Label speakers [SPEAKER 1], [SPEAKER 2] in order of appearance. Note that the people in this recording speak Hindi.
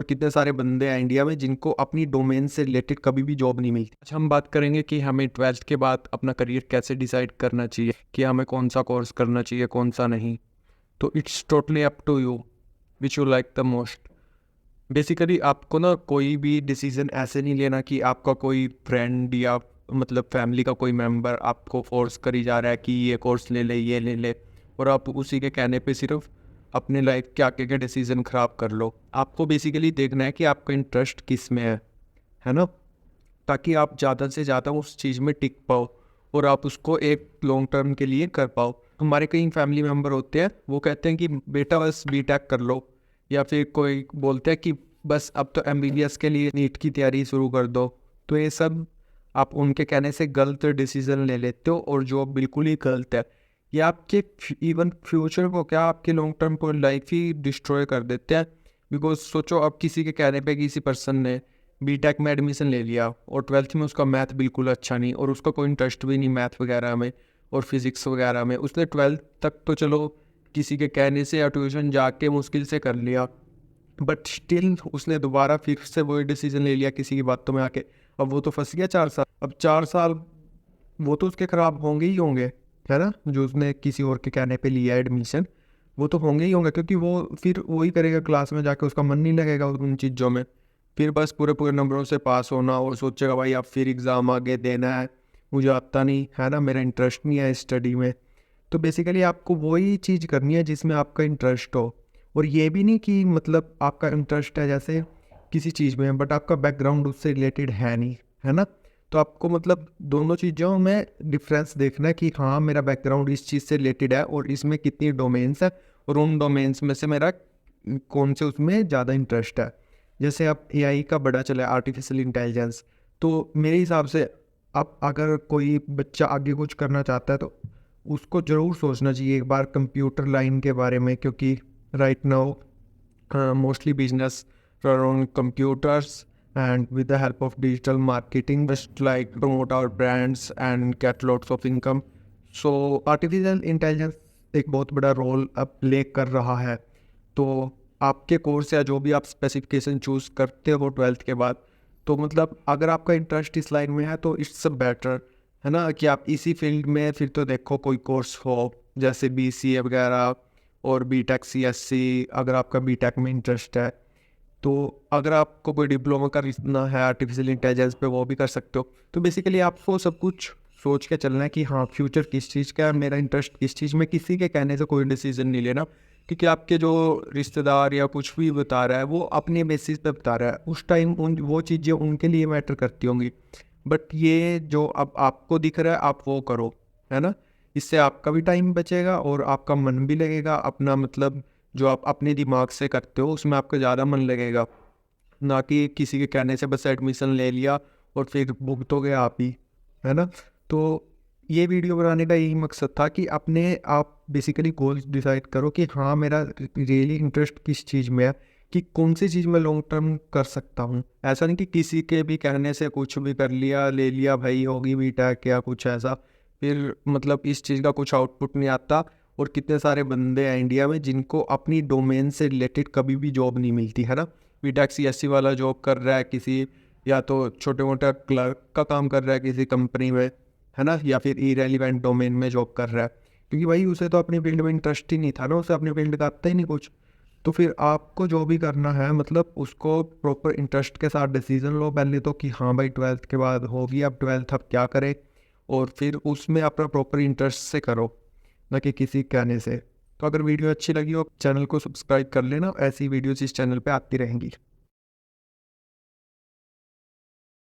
[SPEAKER 1] कितने सारे बंदे हैं इंडिया में जिनको अपनी डोमेन से रिलेटेड कभी भी जॉब नहीं मिलती। अच्छा, हम बात करेंगे कि हमें 12th के बाद अपना करियर कैसे डिसाइड करना चाहिए, कि हमें कौन सा कोर्स करना चाहिए कौन सा नहीं। तो it's totally up to you which you like the most. Basically आपको ना कोई भी डिसीजन ऐसे नहीं लेना कि आपका कोई फ्रेंड या मतलब फैमिली का कोई मेंबर आपको फोर्स करी जा रहा है कि ये कोर्स ले ले ये ले ले, और आप उसी के कहने पे सिर्फ अपने लाइफ के आगे के डिसीजन ख़राब कर लो। आपको बेसिकली देखना है कि आपका इंटरेस्ट किस में है ना, ताकि आप ज़्यादा से ज़्यादा उस चीज़ में टिक पाओ और आप उसको एक लॉन्ग टर्म के लिए कर पाओ। हमारे कई फैमिली मेम्बर होते हैं, वो कहते हैं कि बेटा बस बीटेक कर लो, या फिर कोई बोलते हैं कि बस अब तो एमबीबीएस के लिए नीट की तैयारी शुरू कर दो। तो ये सब आप उनके कहने से गलत डिसीजन ले लेते हो, और जो बिल्कुल ही गलत है। ये आपके इवन फ्यूचर को क्या, आपके लॉन्ग टर्म को लाइफ ही डिस्ट्रॉय कर देते हैं। बिकॉज सोचो, अब किसी के कहने पे किसी पर्सन ने बीटेक में एडमिशन ले लिया और 12th में उसका मैथ बिल्कुल अच्छा नहीं, और उसका कोई इंटरेस्ट भी नहीं मैथ वगैरह में और फिज़िक्स वगैरह में। उसने 12th तक तो चलो किसी के कहने से या ट्यूशन जाके मुश्किल से कर लिया, बट स्टिल उसने दोबारा फिर से वही डिसीजन ले लिया किसी की बातों में आके। अब वो तो फंस गया 4 साल। अब 4 साल वो तो उसके ख़राब होंगे ही होंगे, है ना। जो उसने किसी और के कहने पे लिया एडमिशन, वो तो होंगे ही होंगे, क्योंकि वो फिर वही करेगा क्लास में जाके, उसका मन नहीं लगेगा उन चीज़ों में। फिर बस पूरे पूरे नंबरों से पास होना, और सोचेगा भाई अब फिर एग्ज़ाम आगे देना है, मुझे आता नहीं है ना, मेरा इंटरेस्ट नहीं है स्टडी में। तो बेसिकली आपको वही चीज़ करनी है जिसमें आपका इंटरेस्ट हो। और ये भी नहीं कि मतलब आपका इंटरेस्ट है जैसे किसी चीज़ में, बट आपका बैकग्राउंड उससे रिलेटेड है नहीं, है ना। तो आपको मतलब दोनों चीज़ों में डिफरेंस देखना है कि हाँ, मेरा बैकग्राउंड इस चीज़ से रिलेटेड है और इसमें कितनी डोमेन्स है, और उन डोमेन्स में से मेरा कौन से उसमें ज़्यादा इंटरेस्ट है। जैसे अब एआई का बड़ा चला है, आर्टिफिशियल इंटेलिजेंस। तो मेरे हिसाब से अब अगर कोई बच्चा आगे कुछ करना चाहता है तो उसको ज़रूर सोचना चाहिए एक बार कंप्यूटर लाइन के बारे में, क्योंकि right now mostly business run on computers, and with the help of digital marketing just like promote our brands and get lots of income. So artificial intelligence एक बहुत बड़ा रोल अब प्ले कर रहा है। तो आपके कोर्स या जो भी आप स्पेसिफिकेशन चूज़ करते हो 12th के बाद, तो मतलब अगर आपका इंटरेस्ट इस लाइन में है तो इट्स बेटर, है ना, कि आप इसी फील्ड में फिर तो देखो कोई कोर्स हो, जैसे बीसीए वगैरह और बीटेक सीएससी, अगर आपका बीटेक में इंटरेस्ट है। तो अगर आपको कोई डिप्लोमा करना है आर्टिफिशियल इंटेलिजेंस पे, वो भी कर सकते हो। तो बेसिकली आपको सब कुछ सोच के चलना है कि हाँ, फ्यूचर किस चीज़ का है, मेरा इंटरेस्ट किस चीज़ में। किसी के कहने से कोई डिसीजन नहीं लेना, क्योंकि आपके जो रिश्तेदार या कुछ भी बता रहा है वो अपने बेसिस पे बता रहा है। उस टाइम वो चीज़ें उनके लिए मैटर करती होंगी, बट ये जो अब आपको दिख रहा है आप वो करो, है ना। इससे आपका भी टाइम बचेगा और आपका मन भी लगेगा अपना, मतलब जो आप अपने दिमाग से करते हो उसमें आपका ज़्यादा मन लगेगा, ना कि किसी के कहने से बस एडमिशन ले लिया और फिर भुगतोगे आप ही, है ना। तो ये वीडियो बनाने का यही मकसद था कि अपने आप बेसिकली गोल्स डिसाइड करो कि हाँ, मेरा रियली इंटरेस्ट किस चीज़ में है, कि कौन सी चीज़ में लॉन्ग टर्म कर सकता हूँ। ऐसा नहीं कि किसी के भी कहने से कुछ भी कर लिया, ले लिया भाई होगी बीटेक या कुछ ऐसा, फिर मतलब इस चीज़ का कुछ आउटपुट नहीं आता। और कितने सारे बंदे हैं इंडिया में जिनको अपनी डोमेन से रिलेटेड कभी भी जॉब नहीं मिलती, है ना। बीटेक सीएससी वाला जॉब कर रहा है किसी, या तो छोटे मोटा क्लर्क का काम कर रहा है किसी कंपनी में, है ना, या फिर इरेलीवेंट डोमेन में जॉब कर रहा है, क्योंकि भाई उसे तो अपनी फील्ड में इंटरेस्ट ही नहीं था ना, उसे अपनी फील्ड का आता ही नहीं कुछ। तो फिर आपको जो भी करना है मतलब उसको प्रॉपर इंटरेस्ट के साथ डिसीजन लो पहले तो, कि हाँ भाई 12th के बाद होगी, अब 12th अब क्या करें, और फिर उसमें अपना प्रॉपर इंटरेस्ट से करो, ना कि किसी कहने से। तो अगर वीडियो अच्छी लगी हो चैनल को सब्सक्राइब कर लेना, ऐसी वीडियोस इस चैनल पे आती रहेंगी।